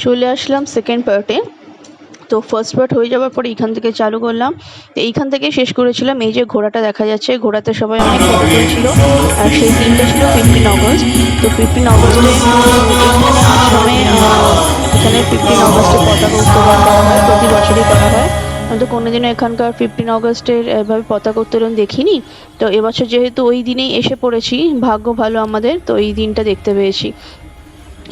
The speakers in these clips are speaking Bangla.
চলে আসলাম সেকেন্ড পার্টে। তো ফার্স্ট পার্ট হয়ে যাওয়ার পরে এইখান থেকে চালু করলাম। তো এইখান থেকে শেষ করেছিলাম। এই যে ঘোড়াটা দেখা যাচ্ছে, ঘোড়াতে সবাই অনেক ফটো তুলছিল। আর সেই দিনটা ছিল 15 আগস্ট। তো 15 আগস্টে এইখানে আশ্রমে এখানে 15 আগস্টে পতাকা উত্তোলন করা হয়, প্রতি বছরই করা হয়। আমি তো কোনোদিনও এখানকার 15 আগস্টের এভাবে পতাকা উত্তোলন দেখিনি। তো এবছর যেহেতু ওই দিনেই এসে পড়েছি, ভাগ্য ভালো আমাদের, তো এই দিনটা দেখতে পেয়েছি।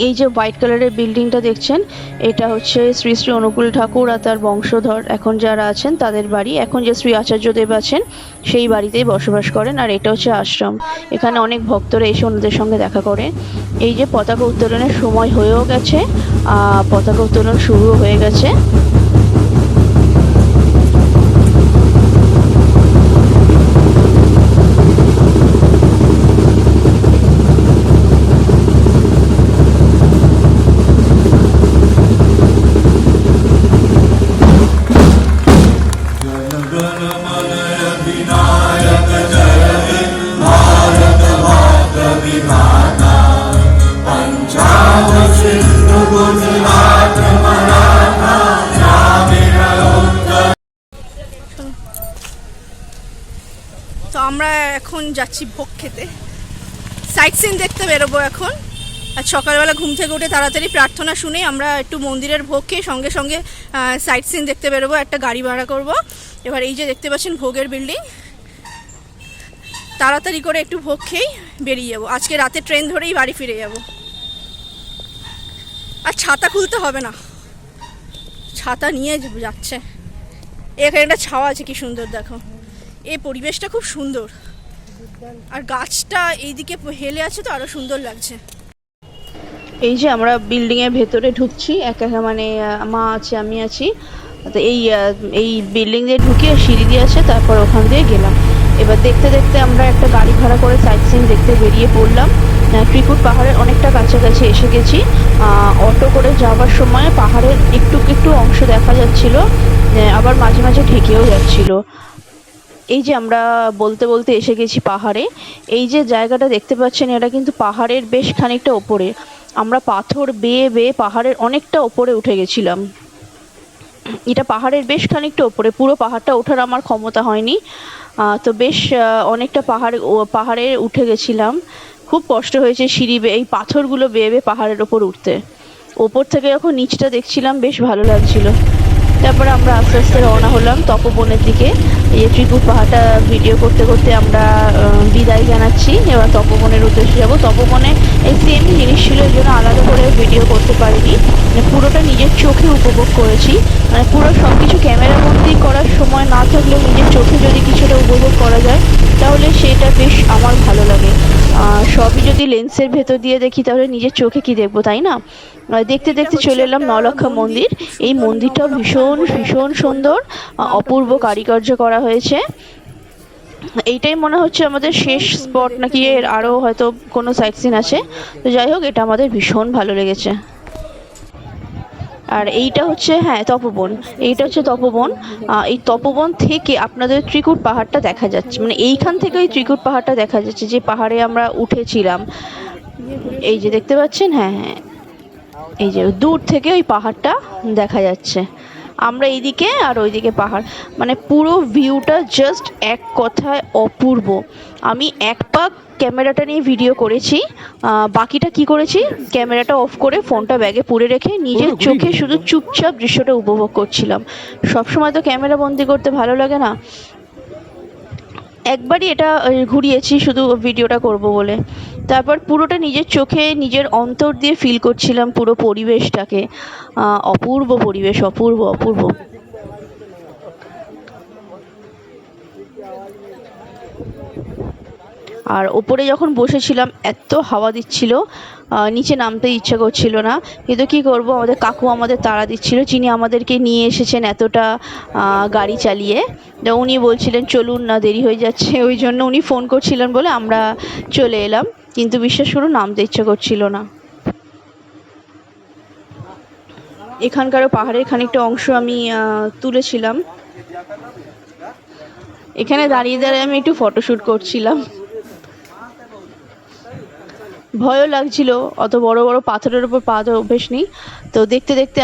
এই যে হোয়াইট কালারের বিল্ডিংটা দেখছেন, এটা হচ্ছে শ্রী শ্রী অনুকূল ঠাকুর আর তার বংশধর এখন যারা আছেন তাদের বাড়ি। এখন যে শ্রী আচার্যদেব আছেন সেই বাড়িতেই বসবাস করেন। আর এটা হচ্ছে আশ্রম। এখানে অনেক ভক্তরা এসে ওনাদের সঙ্গে দেখা করে। এই যে পতাকা উত্তোলনের সময় হয়েও গেছে, পতাকা উত্তোলন শুরুও হয়ে গেছে। তো আমরা এখন যাচ্ছি ভোগ খেতে, সাইট সিন দেখতে বেরোবো এখন। আর সকালবেলা ঘুম থেকে উঠে তাড়াতাড়ি প্রার্থনা শুনে আমরা একটু মন্দিরের ভোগ খেয়ে সঙ্গে সঙ্গে সাইট সিন দেখতে বেরোবো, একটা গাড়ি ভাড়া করব। এবার এই যে দেখতে পাচ্ছেন ভোগের বিল্ডিং, তাড়াতাড়ি করে একটু ভোগ খেয়েই বেরিয়ে যাবো। আজকে রাতে ট্রেন ধরেই বাড়ি ফিরে যাব। আর ছাতা খুলতে হবে না, ছাতা নিয়ে যাচ্ছে। এখানে একটা ছাওয়া আছে, কি সুন্দর দেখো। এই পরিবেশটা খুব সুন্দর, আর গাছটা এইদিকে হেলে আছে তো আরো সুন্দর লাগছে। এই যে আমরা বিল্ডিং এর ভেতরে ঢুকছি একা একা, মানে মা আছে, আমি আছি। তো এই বিল্ডিং দিয়ে ঢুকে সিঁড়ি দিয়ে আছে, তারপর ওখান দিয়ে গেলাম। এবার দেখতে দেখতে আমরা একটা গাড়ি ভাড়া করে সাইট সিন দেখতে বেরিয়ে পড়লাম। ত্রিকুট পাহাড়ের অনেকটা কাছাকাছি এসে গেছি। অটো করে যাওয়ার সময় পাহাড়ের একটু একটু অংশ দেখা যাচ্ছিল, আবার মাঝে মাঝে ঢেকেও যাচ্ছিল। এই যে আমরা বলতে বলতে এসে গেছি পাহাড়ে। এই যে জায়গাটা দেখতে পাচ্ছেন, এটা কিন্তু পাহাড়ের বেশ খানিকটা ওপরে। আমরা পাথর বেয়ে বেয়ে পাহাড়ের অনেকটা ওপরে উঠে গেছিলাম। এটা পাহাড়ের বেশ খানিকটা ওপরে, পুরো পাহাড়টা ওঠার আমার ক্ষমতা হয়নি। তো বেশ অনেকটা পাহাড়ে উঠে গেছিলাম। খুব কষ্ট হয়েছে সিঁড়ি বেয়ে, এই পাথরগুলো বেয়ে বেয়ে পাহাড়ের ওপর উঠতে। ওপর থেকে যখন নিচটা দেখছিলাম বেশ ভালো লাগছিল। তারপরে আমরা আস্তে আস্তে রওনা হলাম তপবনের দিকে। এই ত্রিকুট পাহাড়টা ভিডিও করতে করতে আমরা বিদায় জানাচ্ছি। এবার তপবনের উদ্দেশ্যে যাব। তপবনে এই সেম জিনিস ছিল, এই জন্য আলাদা করে ভিডিও করতে পারিনি। মানে পুরোটা নিজের চোখে উপভোগ করেছি। মানে পুরো সব কিছু ক্যামেরাবন্দি করার সময় না থাকলেও নিজের চোখে যদি কিছুটা উপভোগ করা যায় তাহলে সেটা বেশ আমার ভালো লাগে। সবই যদি লেন্সের ভেতর দিয়ে দেখি তাহলে নিজের চোখে কি দেখবো, তাই না? দেখতে দেখতে চলে এলাম নলক্ষা মন্দির। এই মন্দিরটাও ভীষণ ভীষণ সুন্দর, অপূর্ব কারিকার্য করা হয়েছে। এইটাই মনে হচ্ছে আমাদের শেষ স্পট, নাকি এর আরও হয়তো কোনো সাইট সিন আছে। তো যাই হোক, এটা আমাদের ভীষণ ভালো লেগেছে। আর এইটা হচ্ছে, হ্যাঁ, তপবন। এইটা হচ্ছে তপবন। এই তপবন থেকে আপনাদের ত্রিকুট পাহাড়টা দেখা যাচ্ছে, মানে এইখান থেকে ওই ত্রিকুট পাহাড়টা দেখা যাচ্ছে যে পাহাড়ে আমরা উঠেছিলাম। এই যে দেখতে পাচ্ছেন, হ্যাঁ হ্যাঁ, এই যে দূর থেকে ওই পাহাড়টা দেখা যাচ্ছে। আমরা এইদিকে আর ওইদিকে পাহাড়, মানে পুরো ভিউটা জাস্ট এক কথায় অপূর্ব। আমি এক পাক ক্যামেরাটা নিয়ে ভিডিও করেছি, বাকিটা কি করেছি, ক্যামেরাটা অফ করে ফোনটা ব্যাগে পুরে রেখে নিজের চোখে শুধু চুপচাপ দৃশ্যটা উপভোগ করছিলাম। সবসময় তো ক্যামেরা বন্দি করতে ভালো লাগে না, একবারই এটা ঘুরিয়েছি শুধু ভিডিওটা করব বলে। তারপর পুরোটা নিজের চোখে নিজের অন্তর দিয়ে ফিল করছিলাম পুরো পরিবেশটাকে। অপূর্ব পরিবেশ, অপূর্ব অপূর্ব। আর ওপরে যখন বসেছিলাম এত হাওয়া দিচ্ছিল, নিচে নামতে ইচ্ছা করছিল না। কিন্তু কি করব, আমাদের কাকু আমাদের তাড়া দিচ্ছিল, যিনি আমাদেরকে নিয়ে এসেছেন এতটা গাড়ি চালিয়ে। উনি বলছিলেন চলুন না, দেরি হয়ে যাচ্ছে, ওই জন্য উনি ফোন করছিলেন বলে আমরা চলে এলাম। কিন্তু বিশ্বাস করুন, নামতে ইচ্ছা করছিল না। এখানকারও পাহাড়ের খানিকটা অংশ আমি তুলেছিলাম। এখানে দাঁড়িয়ে দাঁড়িয়ে আমি একটু ফটোশ্যুট করছিলাম। ভয়ও লাগছিল, অত বড় বড় পাথরের উপর পা দেওয়ার অভ্যেস নেই। তো দেখতে দেখতে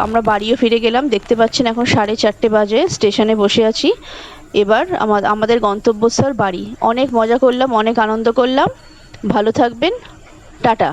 আমরা বাড়িও ফিরে গেলাম। দেখতে পাচ্ছেন এখন 4:30 বাজে, স্টেশনে বসে আছি। এবার আমাদের গন্তব্যস্থল বাড়ি। অনেক মজা করলাম, অনেক আনন্দ করলাম। ভালো থাকবেন, টাটা।